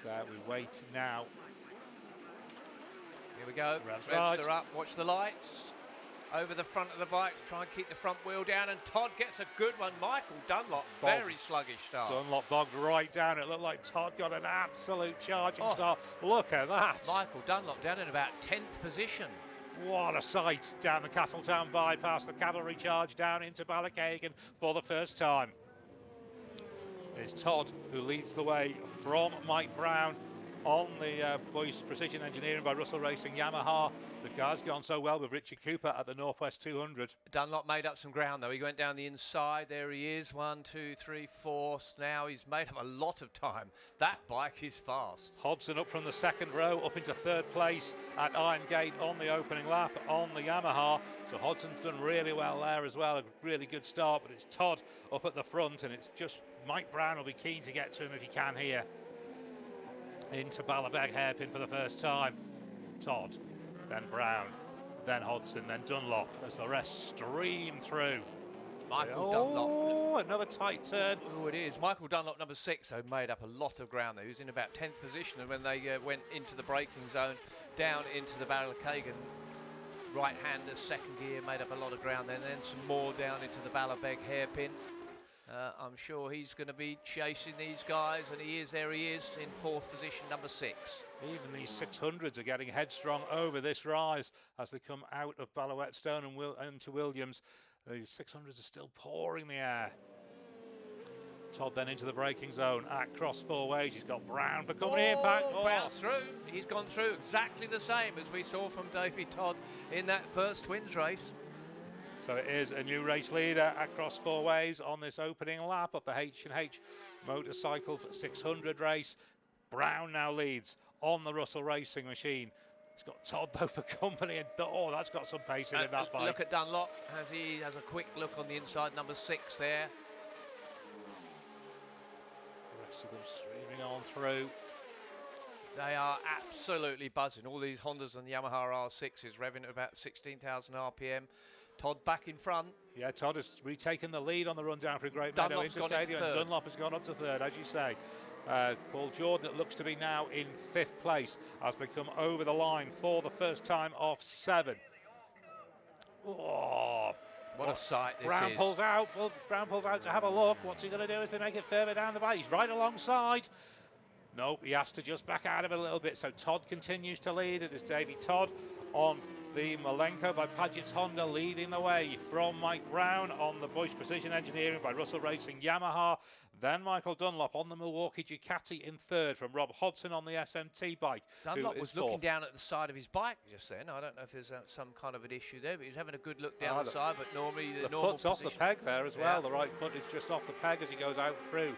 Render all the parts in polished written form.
We wait now. Here we go. Revs are up. Watch the lights. Over the front of the bike. Try and keep the front wheel down. And Todd gets a good one. Michael Dunlop, very sluggish start. Dunlop bogged right down. It looked like Todd got an absolute charging start. Look at that. Michael Dunlop down in about 10th position. What a sight down the Castletown bypass. The cavalry charge down into Ballachagan for the first time. It's Todd who leads the way from Mike Browne on the Boyce Precision Engineering by Russell Racing Yamaha. The car's gone so well with Richard Cooper at the Northwest 200. Dunlop made up some ground though. He went down the inside. There he is. 1, 2, 3, 4. Now he's made up a lot of time. That bike is fast. Hodson up from the second row up into third place at Iron Gate on the opening lap on the Yamaha. So Hodson's done really well there as well. A really good start, but it's Todd up at the front, and it's just Mike Browne will be keen to get to him if he can here. Into Ballabeg hairpin for the first time. Todd, then Browne, then Hodson, then Dunlop as the rest stream through. Michael Dunlop. Oh, another tight turn. Oh, it is. Michael Dunlop, number 6, though, made up a lot of ground there. He was in about 10th position, and when they went into the braking zone, down into the Ballachagan right-hander, second gear, made up a lot of ground there, and then some more down into the Ballabeg hairpin. I'm sure he's going to be chasing these guys, and he is. There he is in 4th position, number 6. Even these 600s are getting headstrong over this rise as they come out of Ballawetstone and into Williams. The 600s are still pouring the air. Todd then into the braking zone at cross 4 ways. He's got Browne for company. In fact, Browne's through. He's gone through exactly the same as we saw from Davey Todd in that first twins race. So it is a new race leader across 4 ways on this opening lap of the H&H Motorcycles 600 race. Browne now leads on the Russell Racing machine. He's got Todd though for company, and that's got some pace in that bike. Look at Dunlop as he has a quick look on the inside, number 6 there. The rest of them streaming on through. They are absolutely buzzing. All these Hondas and Yamaha R6s revving at about 16,000 RPM. Todd back in front. Yeah, Todd has retaken the lead on the run down through Great Meadow into Stadium, and Dunlop has gone up to 3rd, as you say. Paul Jordan, it looks to be now in 5th place as they come over the line for the first time off 7. Oh, what a sight this Browne is. pulls out. Well, Browne pulls out to have a look. What's he going to do as they make it further down the bike? He's right alongside. Nope, he has to just back out of it a little bit. So Todd continues to lead. It is Davey Todd on the Malenko by Paget's Honda leading the way from Mike Browne on the Boyce Precision Engineering by Russell Racing Yamaha. Then Michael Dunlop on the Milwaukee Ducati in 3rd from Rob Hodson on the SMT bike. Dunlop was looking down at the side of his bike just then. I don't know if there's some kind of an issue there, but he's having a good look down the side, but normally the normal foot's off the peg there as well. The right foot is just off the peg as he goes out through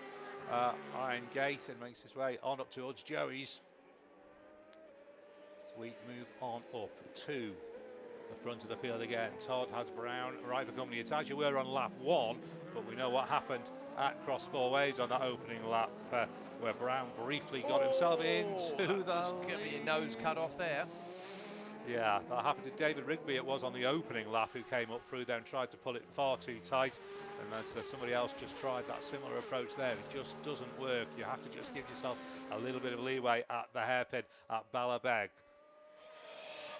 Iron Gate and makes his way on up towards Joey's. We move on up to the front of the field again. Todd has Browne right for company. It's as you were on lap 1, but we know what happened at cross 4 ways on that opening lap where Browne briefly got himself into the get your nose cut off there. Yeah, that happened to David Rigby. It was on the opening lap, who came up through there and tried to pull it far too tight, and then somebody else just tried that similar approach there. It just doesn't work. You have to just give yourself a little bit of leeway at the hairpin at Ballabeg.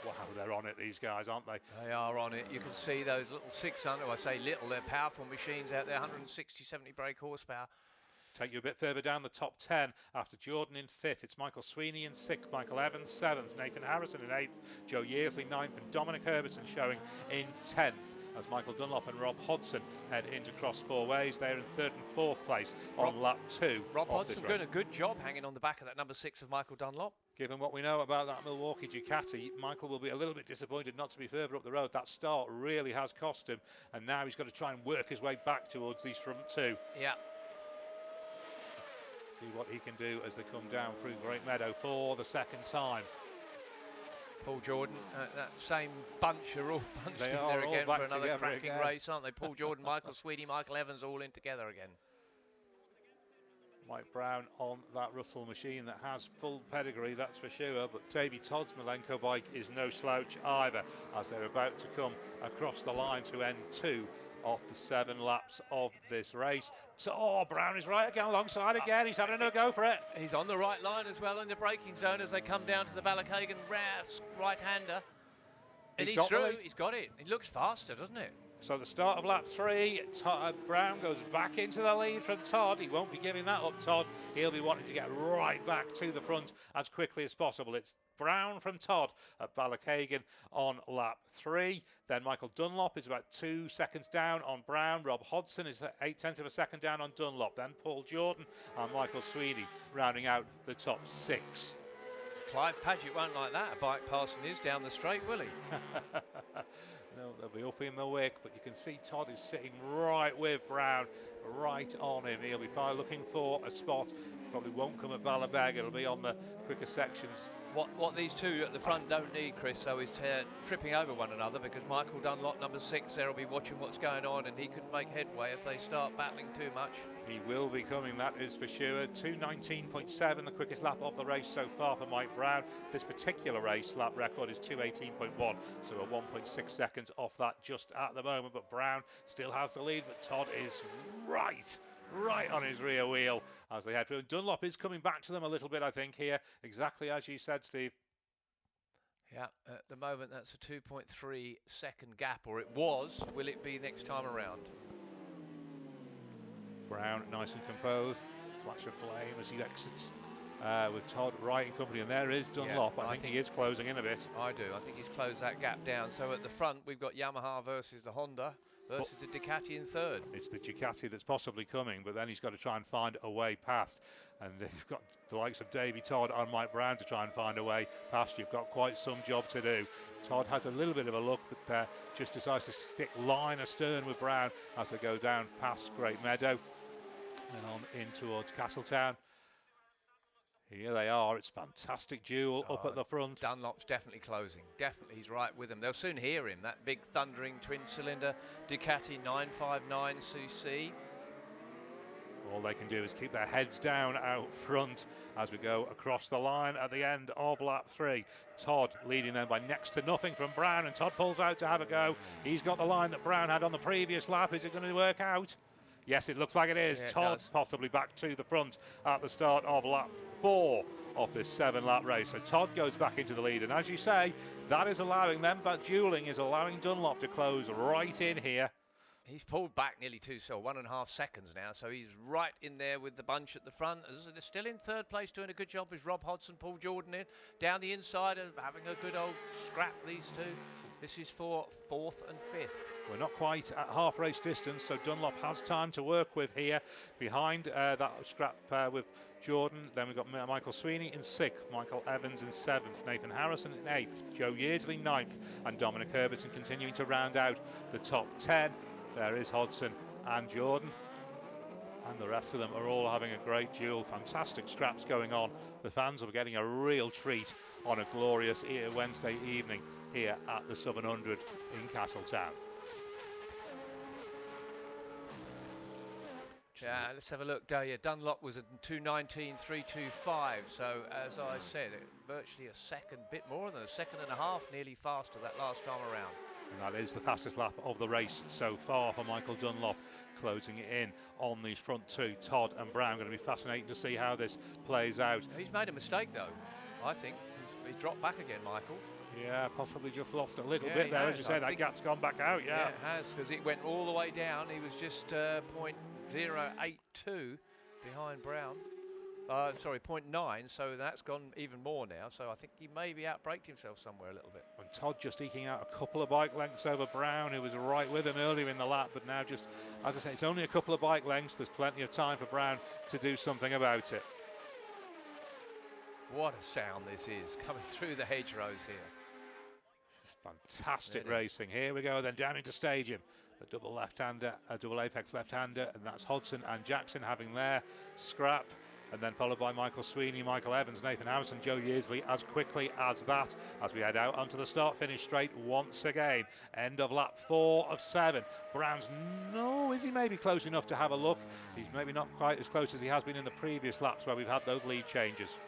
Wow, they're on it, these guys, aren't they? They are on it. You can see those little 600, I say little, they're powerful machines out there, 160, 70 brake horsepower. Take you a bit further down the top 10 after Jordan in 5th. It's Michael Sweeney in 6th, Michael Evans 7th, Nathan Harrison in 8th, Joe Yearsley 9th, and Dominic Herbertson showing in 10th. As Michael Dunlop and Rob Hodson head into cross 4 ways. They're in 3rd and 4th place on lap 2. Rob Hodson doing a good job hanging on the back of that number 6 of Michael Dunlop. Given what we know about that Milwaukee Ducati, Michael will be a little bit disappointed not to be further up the road. That start really has cost him, and now he's got to try and work his way back towards these front 2. Yeah. See what he can do as they come down through Great Meadow for the second time. Paul Jordan, that same bunch are all bunched in there again for another cracking race, aren't they? Paul Jordan, Michael Sweeney, Michael Evans all in together again. Mike Browne on that Russell machine that has full pedigree, that's for sure, but Davey Todd's Malenko bike is no slouch either as they're about to come across the line to end 2 off the 7 laps of this race. So, oh, Browne is right again alongside again. He's having another go for it. He's on the right line as well in the braking zone as they come down to the Ballachagan right-hander. And he's through. He's got it. It looks faster, doesn't it? So the start of lap 3, Browne goes back into the lead from Todd. He won't be giving that up, Todd. He'll be wanting to get right back to the front as quickly as possible. It's Browne from Todd at Ballachagan on lap 3. Then Michael Dunlop is about 2 seconds down on Browne. Rob Hodson is 0.8 of a second down on Dunlop. Then Paul Jordan and Michael Sweeney rounding out the top 6. Clive Paget won't like that, a bike passing his down the straight, will he? No, they'll be up in the wick, but you can see Todd is sitting right with Browne, right on him. He'll be fine looking for a spot. Probably won't come at Ballabeg. It'll be on the quicker sections. What these two at the front don't need, Chris, though, is tripping over one another, because Michael Dunlop, number 6, there will be watching what's going on, and he could make headway if they start battling too much. He will be coming, that is for sure. 2:19.7, the quickest lap of the race so far for Mike Browne. This particular race lap record is 2:18.1, so a 1.6 seconds off that just at the moment. But Browne still has the lead, but Todd is right on his rear wheel as they head through. And Dunlop is coming back to them a little bit, I think, here, exactly as you said, Steve. Yeah, at the moment that's a 2.3 second gap, or it was. Will it be next time around? Browne nice and composed, flash of flame as he exits with Todd right in company, and there is Dunlop. Yeah, I think he is closing in a bit. I do. I think he's closed that gap down. So at the front we've got Yamaha versus the Honda versus the Ducati in third. It's the Ducati that's possibly coming, but then he's got to try and find a way past. And you've got the likes of Davey, Todd and Mike Browne to try and find a way past. You've got quite some job to do. Todd has a little bit of a look, but just decides to stick line astern with Browne as they go down past Great Meadow and on in towards Castletown. Here they are. It's fantastic duel up at the front. Dunlop's definitely closing. Definitely, he's right with them. They'll soon hear him. That big thundering twin-cylinder Ducati 959cc. All they can do is keep their heads down out front as we go across the line at the end of lap 3. Todd leading them by next to nothing from Browne, and Todd pulls out to have a go. He's got the line that Browne had on the previous lap. Is it going to work out? Yes, it looks like it is. Yeah, Todd possibly back to the front at the start of lap 4 of this 7-lap race. So Todd goes back into the lead, and as you say, that is allowing them, but dueling is allowing Dunlop to close right in here. He's pulled back nearly 1.5 seconds now, so he's right in there with the bunch at the front. Still in third place, doing a good job, is Rob Hodson, Paul Jordan in, down the inside and having a good old scrap, these two. This is for 4th and 5th. We're not quite at half race distance, so Dunlop has time to work with here. Behind that scrap with Jordan, then we've got Michael Sweeney in 6th, Michael Evans in 7th, Nathan Harrison in 8th, Joe Yeardsley 9th, and Dominic Herbertson continuing to round out the top 10. There is Hodson and Jordan, and the rest of them are all having a great duel. Fantastic scraps going on. The fans are getting a real treat on a glorious Wednesday evening here at the Southern 100 in Castletown. Yeah, let's have a look. Dunlop was at 2:19.325, so as I said, virtually a second, bit more than a second and a half, nearly faster that last time around. And that is the fastest lap of the race so far for Michael Dunlop, closing it in on these front two. Todd and Browne going to be fascinating to see how this plays out. He's made a mistake though, I think. He's dropped back again, Michael. Yeah, possibly just lost a little bit there. As you say, that gap's gone back out, Yeah, it has, because it went all the way down. He was just 0.082 behind Browne. Sorry, 0.9, so that's gone even more now. So I think he maybe outbraked himself somewhere a little bit. And Todd just eking out a couple of bike lengths over Browne, who was right with him earlier in the lap, but now just, as I say, it's only a couple of bike lengths. There's plenty of time for Browne to do something about it. What a sound this is, coming through the hedgerows here. This is fantastic racing. Here we go, then down into stadium. The double left-hander, a double apex left-hander, and that's Hodson and Jackson having their scrap. And then followed by Michael Sweeney, Michael Evans, Nathan Harrison, Joe Yeardsley as quickly as that, as we head out onto the start-finish straight once again. End of lap 4 of 7. Browne's, no, is he maybe close enough to have a look? He's maybe not quite as close as he has been in the previous laps where we've had those lead changes.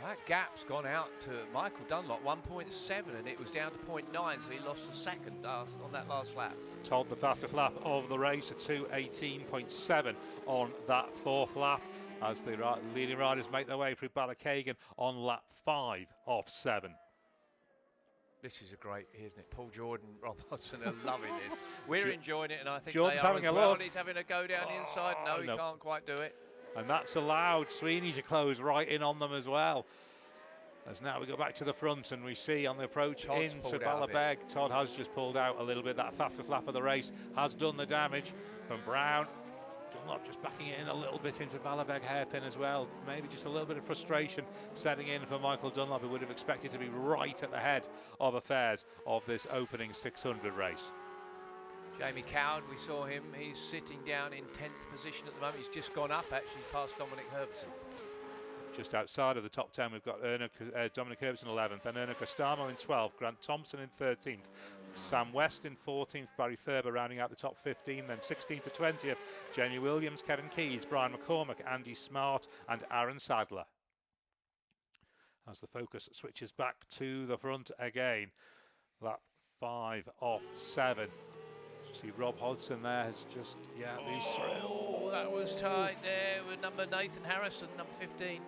That gap's gone out to Michael Dunlop, 1.7, and it was down to 0.9, so he lost a second on that last lap. Todd, the fastest lap of the race, a 2:18.7 on that fourth lap, as the leading riders make their way through Ballachagan on lap 5 of 7. This is a great, isn't it? Paul Jordan, Rob Hodgson are loving this. We're enjoying it, and I think Jordan's they are having as a well. look. And he's having a go down the inside. No, he can't quite do it. And that's allowed Sweeney to close right in on them as well. As now we go back to the front and we see on the approach Todd's into Ballabeg, Todd has just pulled out a little bit. That fastest lap of the race has done the damage from Browne. Dunlop just backing it in a little bit into Ballabeg hairpin as well. Maybe just a little bit of frustration setting in for Michael Dunlop, who would have expected to be right at the head of affairs of this opening 600 race. Jamie Cowan, we saw him. He's sitting down in 10th position at the moment. He's just gone up, actually, past Dominic Herbison. Just outside of the top 10, we've got Dominic Herbison 11th, then Erno Costamo in 12th, Grant Thompson in 13th, Sam West in 14th, Barry Thurber rounding out the top 15, then 16th to 20th, Jenny Williams, Kevin Keyes, Brian McCormack, Andy Smart and Aaron Sadler. As the focus switches back to the front again, lap 5 of 7. See Rob Hodgson there has just, that was tight there with number Nathan Harrison, number 15.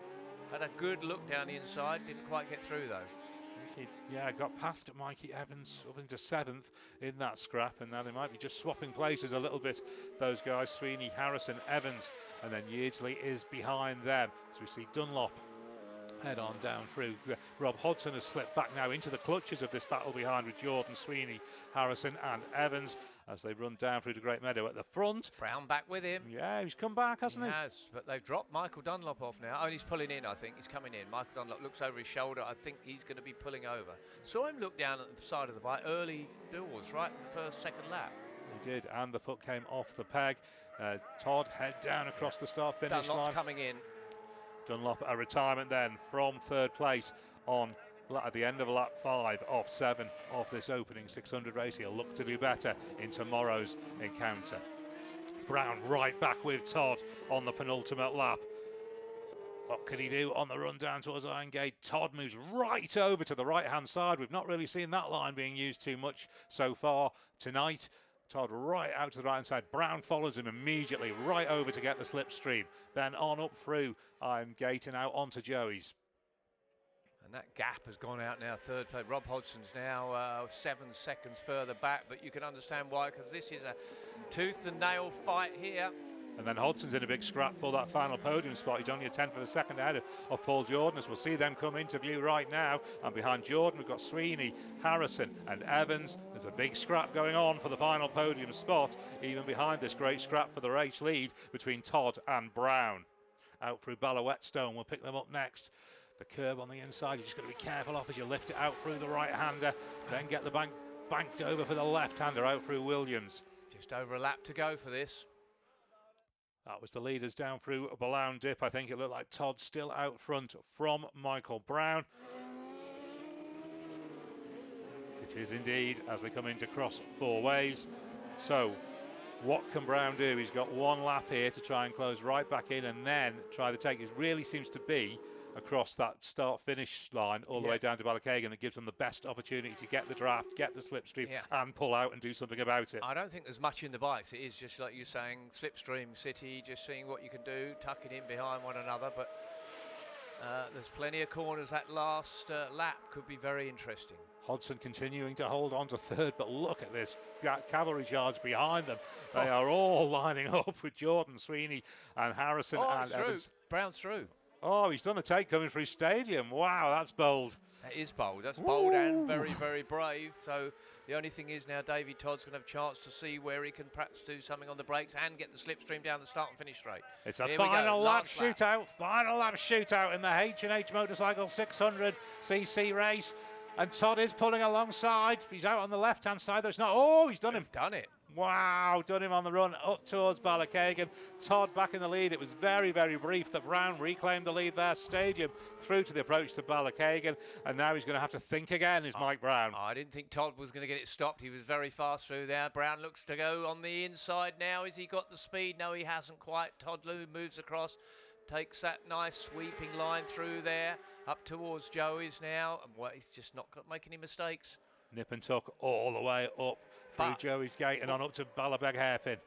Had a good look down the inside, didn't quite get through though. Got past Mikey Evans up into 7th in that scrap, and now they might be just swapping places a little bit, those guys, Sweeney, Harrison, Evans, and then Yeardsley is behind them. So we see Dunlop head on down through. Rob Hodgson has slipped back now into the clutches of this battle behind with Jordan, Sweeney, Harrison and Evans as they run down through the Great Meadow at the front. Browne back with him. Yeah, he's come back, hasn't he? He has, but they've dropped Michael Dunlop off now. Oh, and he's pulling in, I think. He's coming in. Michael Dunlop looks over his shoulder. I think he's going to be pulling over. Saw him look down at the side of the bike, early doors, right in the first, second lap. He did, and the foot came off the peg. Todd head down across the start-finish line. Dunlop's coming in. Dunlop a retirement then from 3rd place on at the end of lap 5 of 7 of this opening 600 race. He'll look to do better in tomorrow's encounter. Browne right back with Todd on the penultimate lap. What could he do on the run down towards Iron Gate? Todd moves right over to the right-hand side. We've not really seen that line being used too much so far tonight. Todd right out to the right-hand side. Browne follows him immediately, right over to get the slipstream. Then on up through Iron Gate and out onto Joey's. And that gap has gone out now, 3rd place. Rob Hodgson's now 7 seconds further back, but you can understand why, because this is a tooth and nail fight here. And then Hodgson's in a big scrap for that final podium spot. He's only a 10th of a second ahead of Paul Jordan, as we'll see them come into view right now. And behind Jordan, we've got Sweeney, Harrison and Evans. There's a big scrap going on for the final podium spot, even behind this great scrap for the race lead between Todd and Browne. Out through Ballawhetstone, we'll pick them up next. The curb on the inside, you just got to be careful off as you lift it out through the right-hander, then get the banked over for the left-hander out through Williams. Just over a lap to go for this. That was the leaders down through a Ballown dip. I think it looked like Todd still out front from Michael Browne. It is indeed, as they come in to cross 4 ways. So what can Browne do? He's got 1 lap here to try and close right back in and then try to take. It really seems to be across that start-finish line all the way down to Ballachagan that gives them the best opportunity to get the draft, get the slipstream and pull out and do something about it. I don't think there's much in the bikes. It is just like you're saying, slipstream city, just seeing what you can do, tucking in behind one another. But there's plenty of corners. That last lap could be very interesting. Hodgson continuing to hold on to 3rd, but look at this cavalry charge behind them. They are all lining up with Jordan, Sweeney and Harrison and Evans. Browne's through. Oh, he's done the take coming through Stadium. Wow, that's bold. That is bold. That's bold and very, very brave. So the only thing is now Davey Todd's going to have a chance to see where he can perhaps do something on the brakes and get the slipstream down the start and finish straight. It's a final lap shootout. Final lap shootout in the H&H Motorcycles 600cc race. And Todd is pulling alongside. He's out on the left-hand side. There's not. Oh, he's done him. Done it. Wow, done him on the run up towards Ballachagan. Todd back in the lead. It was very, very brief that Browne reclaimed the lead there. Stadium through to the approach to Ballachagan. And now he's going to have to think again, is Mike Browne. I didn't think Todd was going to get it stopped. He was very fast through there. Browne looks to go on the inside now. Has he got the speed? No, he hasn't quite. Todd moves across. takes that nice sweeping line through there, up towards Joey's now, and well, he's just not making any mistakes. Nip and tuck all the way up through Joey's gate and on up to Ballabeg hairpin.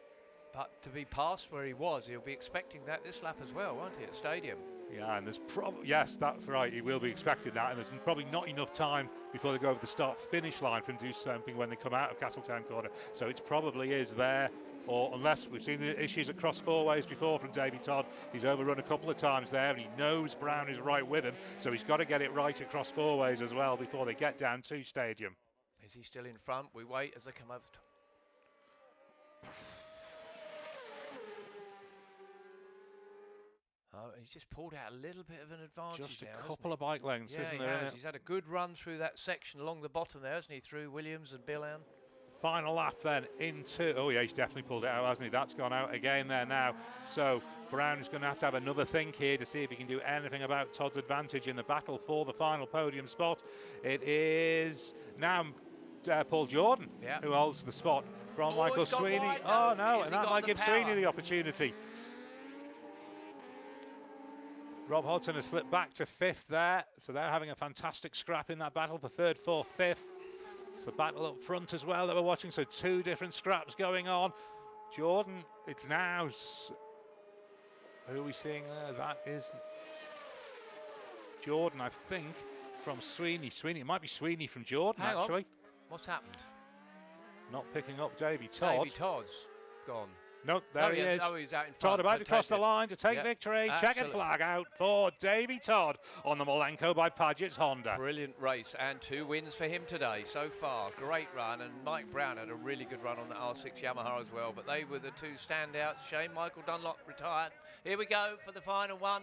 But to be past where he was, he'll be expecting that this lap as well, won't he, at Stadium? Yeah, and there's probably, yes, that's right, he will be expecting that, and there's probably not enough time before they go over the start-finish line for him to do something when they come out of Castletown Corner. So it probably is there, or unless we've seen the issues across four ways before from Davey Todd. He's overrun a couple of times there, and he knows Browne is right with him, so he's got to get it right across four ways as well before they get down to Stadium. Is he still in front? We wait as they come over the top. Oh, he's just pulled out a little bit of an advantage. Just a now, couple of bike lengths, yeah, isn't he there? has. He's had a good run through that section along the bottom there, hasn't he? Through Williams and Billan. Final lap then into, oh yeah, he's definitely pulled it out, hasn't he? That's gone out again there now. So Browne is going to have another think here to see if he can do anything about Todd's advantage in the battle for the final podium spot. It is now Paul Jordan who holds the spot from Michael Sweeney. Oh no, and that might give Sweeney the opportunity. Rob Hodson has slipped back to fifth there, so they're having a fantastic scrap in that battle for third, fourth, fifth. It's the battle up front as well that we're watching, so two different scraps going on. Jordan, it's now, who are we seeing there? That is Jordan, I think, from Sweeney. It might be Sweeney from Jordan, Hang actually. on. What's happened? Not picking up Davey Todd. Davey Todd's gone. No, there he is. Oh, he's out in front. Todd about to cross the line to take victory. Checkered flag out for Davey Todd on the Malenko by Paget's Honda. Brilliant race and 2 wins for him today so far. Great run, and Mike Browne had a really good run on the R6 Yamaha as well, but they were the 2 standouts. Shame Michael Dunlop retired. Here we go for the final one.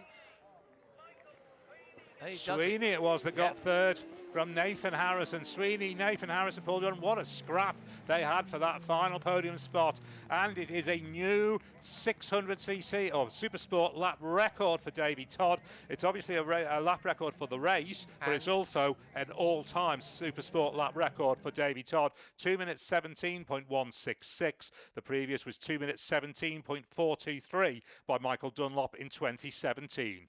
Sweeney it was that got third from Nathan Harrison. Nathan Harrison pulled on. What a scrap they had for that final podium spot. And it is a new 600cc or Super Sport lap record for Davey Todd. It's obviously a lap record for the race, but it's also an all-time Super Sport lap record for Davey Todd. 2 minutes 17.166. The previous was 2 minutes 17.423 by Michael Dunlop in 2017.